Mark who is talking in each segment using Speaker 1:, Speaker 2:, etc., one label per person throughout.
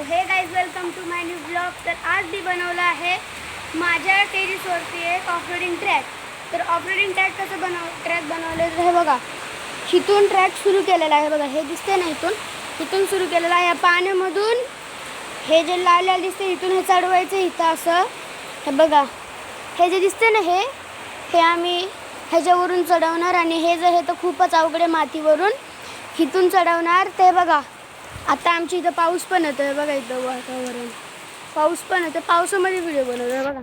Speaker 1: हे guys welcome to my new blog. तर आज मी बनवलं आहे माझ्या टेरिसवरती एक ऑफरोडिंग ट्रॅक। तर ऑफरोडिंग ट्रॅक कसं ट्रॅक बनवलं तर हे बघा, इथून ट्रॅक सुरू केलेला आहे बघा, हे दिसते ना, इथून सुरू केलेला आहे। या पाण्यामधून हे जे लाल लाल दिसते इथून हे चढवायचं इथं असं, हे बघा हे जे दिसते ना हे आम्ही ह्याच्यावरून चढवणार आणि हे तर खूपच अवघड आहे, मातीवरून इथून चढवणार। ते बघा आता आमच्या इथं पाऊस पण येतोय बघा, इथं वातावरण पाऊस पण येतं, पावसामध्ये व्हिडिओ बनवतोय बघा।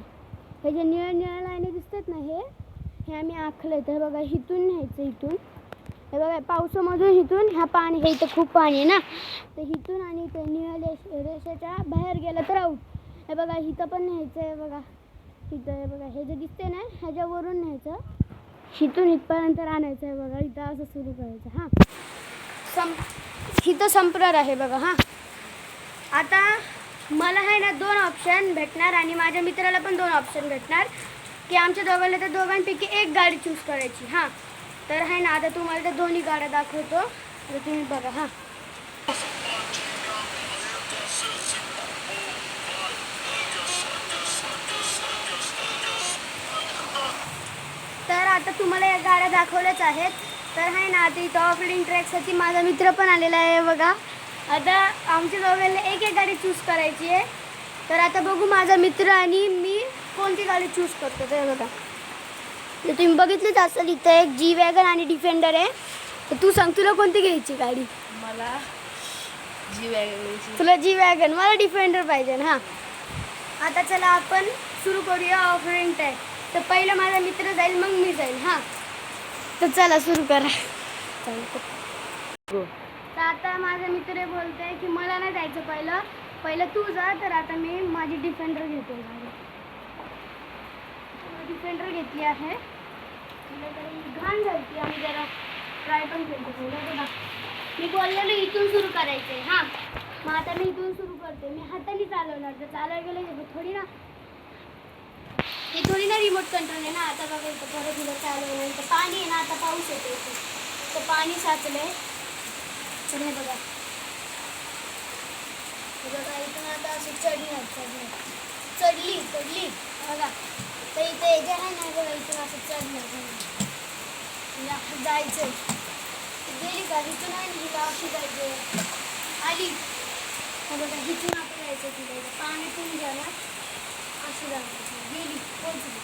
Speaker 1: हे जे निळ्या निळ्या लाईनी दिसतात ना हे आम्ही आखलं तर बघा, इथून न्यायचं इथून, हे बघा पावसामधून इथून ह्या पाणी, हे इथं खूप पाणी आहे ना, तर इथून आणि ते निळ्या रेषेच्या बाहेर गेलं तर आऊट। हे बघा इथं पण न्यायचं आहे बघा, इथं हे बघा हे जे दिसते ना ह्याच्यावरून न्यायचं, इथून इथपर्यंत आणायचं आहे बघा, इथं असं सुरू करायचं। हां इथं संपणार आहे बघा। हां आता मला आहे ना 2 ऑप्शन भेटणार आणि माझ्या मित्राला पण 2 ऑप्शन भेटणार की आमच्या दोघांना तर दोघांपैकी एक गाडी चूज करायची। हां तर आहे ना, आता तुम्हाला त्या दोन्ही गाड्या दाखवतो, तर तुम्ही बघा। हां तर आता तुम्हाला या गाड्या दाखवल्याच आहेत। तर आहे ना, आता इथं ऑफरोडिंग ट्रॅकसाठी माझा मित्र पण आलेला आहे बघा। आता आमच्या दोघांना एक एक गाडी चूज करायची आहे, तर आता बघू माझा मित्र आणि मी कोणती गाडी चूज करतो ते बघा। तर तुम्ही बघितलीच असेल इथं एक जी वॅगन आणि डिफेंडर आहे, तर तू सांग तुला कोणती घ्यायची गाडी?
Speaker 2: मला जी वॅगन।
Speaker 1: तुला जी वॅगन, मला डिफेंडर पाहिजे। हां आता चला आपण सुरू करूया ऑफरोडिंग ट्रॅक। तर पहिलं माझा मित्र जाईल मग मी जाईल। हां तर चला सुरू करा। तर आता माझा मित्र बोलत आहे की मला नाही जायचं, पहिलं तू जा। तर आता मी माझी डिफेंडर घेतो, डिफेंडर घेतली आहे, घाण झाली आम्ही जरा ट्राय पण केलं बघा। मी बोललेलो इथून सुरू करायचं आहे। हां मग आता मी इथून सुरू करते, मी हाताने चालवणार, तर चालवायला गेलं थोडी ना, हे थोडी ना रिमोट कंट्रोल आहे ना। आता बघा इथं परत इथं चालवलं, इथं पाणी आहे ना, आता पाऊस येतो इथं पाणी साचलंय, तर हे बघा इथून आता अशी चढली बघा। तर इथं हे जे आहे ना बघा, इथून असं चढलं जायचं, गेली का इथून आहे ना, हिला अशी जायचं, आली बघा इथून आपण जायचं, तिला पाण्यातून जाणार अशी जायचं, गेली पोचली।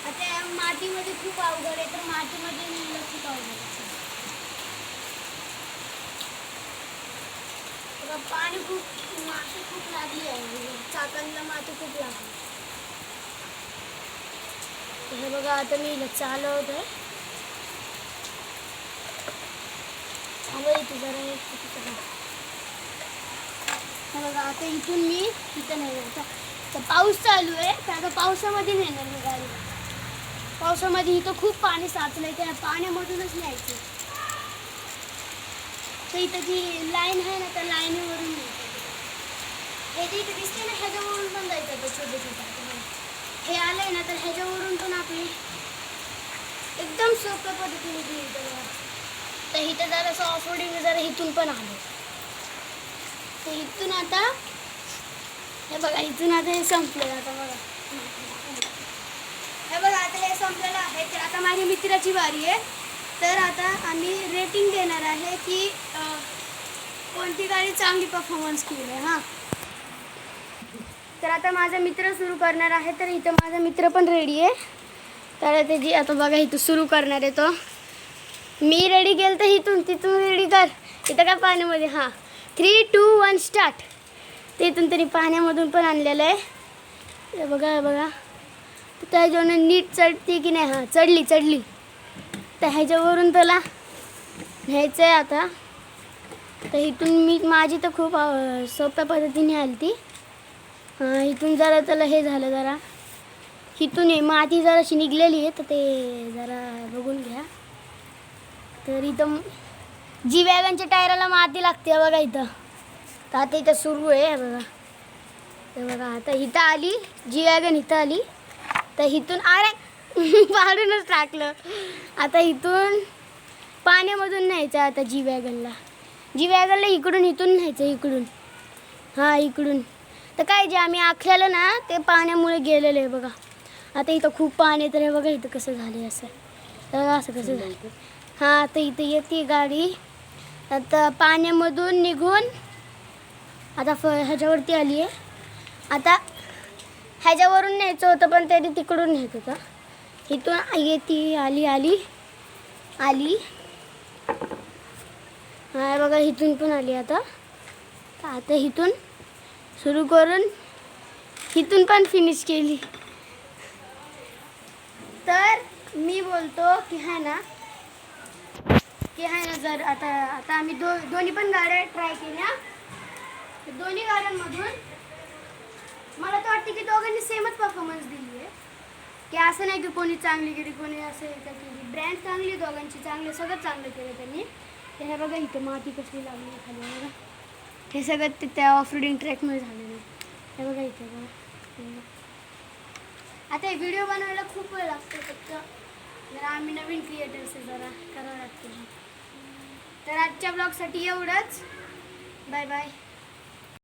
Speaker 1: आता मातीमध्ये खूप अवघड आहे, तर मातीमध्ये नेलं खूप अवघड आहे बघा, पाणी खूप, माती खूप लागली आहे, चाकांना माती खूप लागली। हे बघा आता मी हिला चालवत आहे, इथं जरा हे बघा। आता इथून मी इथं नाही जायचं, तर पाऊस चालू आहे, तर आता पावसामध्ये नेणार मी गाडी, पावसामध्ये इथं खूप पाणी साचलंय, त्या पाण्यामधूनच न्यायचं। तर इथं जी लाईन आहे ना, त्या लाईनीवरून न्यायचं, हे जे इथं दिसते ना ह्याच्यावरून पण जायचं, तर छोटे हे आलंय ना, तर ह्याच्यावरून पण आपली एकदम सोप्या पद्धतीने गेली। तर इथं जरासं ऑफरोडिंग जरा इथून पण आलं, तर इथून आता हे बघा, इथून आता हे संपलेलं, आता बघा हे बघा आता हे संपलेलं आहे। तर आता माझ्या मित्राची बारी आहे, तर आता आम्ही रेटिंग देणार आहे की कोणती गाडी चांगली परफॉर्मन्स केली आहे। हां तर आता माझा मित्र सुरू करणार आहे, तर इथं माझा मित्र पण रेडी आहे, तर त्याची आता बघा इथं सुरू करणार आहे तो, मी रेडी केलं तर तिथून रेडी कर, इथं काय पाण्यामध्ये। हां 3, 2, 1 स्टार्ट। ते इथून तरी पाण्यामधून पण आणलेलं आहे, हे बघा तर त्याच्यावर नीट चढते की नाही। हां चढली, तर ह्याच्यावरून त्याला न्यायचं आहे आता। तर इथून माझी तर खूप सोप्या पद्धतीने आली ती। हां इथून जरा त्याला हे झालं, जरा इथून माती जराशी निघलेली आहे, तर ते जरा बघून घ्या। तर इथं जी वॅगनच्या टायराला माती लागते बघा इथं, तर आता इथं सुरू आहे बघा, तर बघा आता इथं आली जी वॅगन, इथं आली, तर इथून अरे पाडूनच टाकलं। आता इथून पाण्यामधून न्यायचं, आता जी वॅगनला इकडून न्यायचं इकडून। हां इकडून तर काय जे आम्ही आखलेलं ना ते पाण्यामुळे गेलेलं आहे बघा. आता इथं खूप पाणी आहे तर हे बघा इथं कसं झालं असं. तर असं कसं झालं. हां तर इथं येते गाडी आता पाण्यामधून निघून आता ह्याच्यावरती आली आहे. आता ह्याच्यावरून न्यायचं होतं पण तरी तिकडून नेत होता. इथून येते आली आली आली हा बघा इथून पण आली आता. आता इथून सुरू करून इथून पण फिनिश केली. तर मी बोलतो की आहे ना जर आता आता आम्ही दोन्ही पण गाड्या ट्राय केल्या. दोन्ही गाड्यांमधून मला तर वाटतं की दोघांनी सेमच परफॉर्मन्स दिली आहे. की असं नाही की कोणी चांगली केली कोणी असं का केली. ब्रँड चांगली दोघांची चांगले सगळं चांगलं केलं त्यांनी. ते हे बघा इथं माती कसली लागली खाली बघा. हे सगळं त्या ऑफ रोडिंग ट्रॅकमुळे झालेलं आहे. हे बघा इथे बघा. आता हे व्हिडिओ बनवायला खूप वेळ लागतो फक्त जरा आम्ही नवीन क्रिएटर्स आहे जरा करावं लागतं. तर आजच्या ब्लॉगसाठी एवढंच. Bye bye.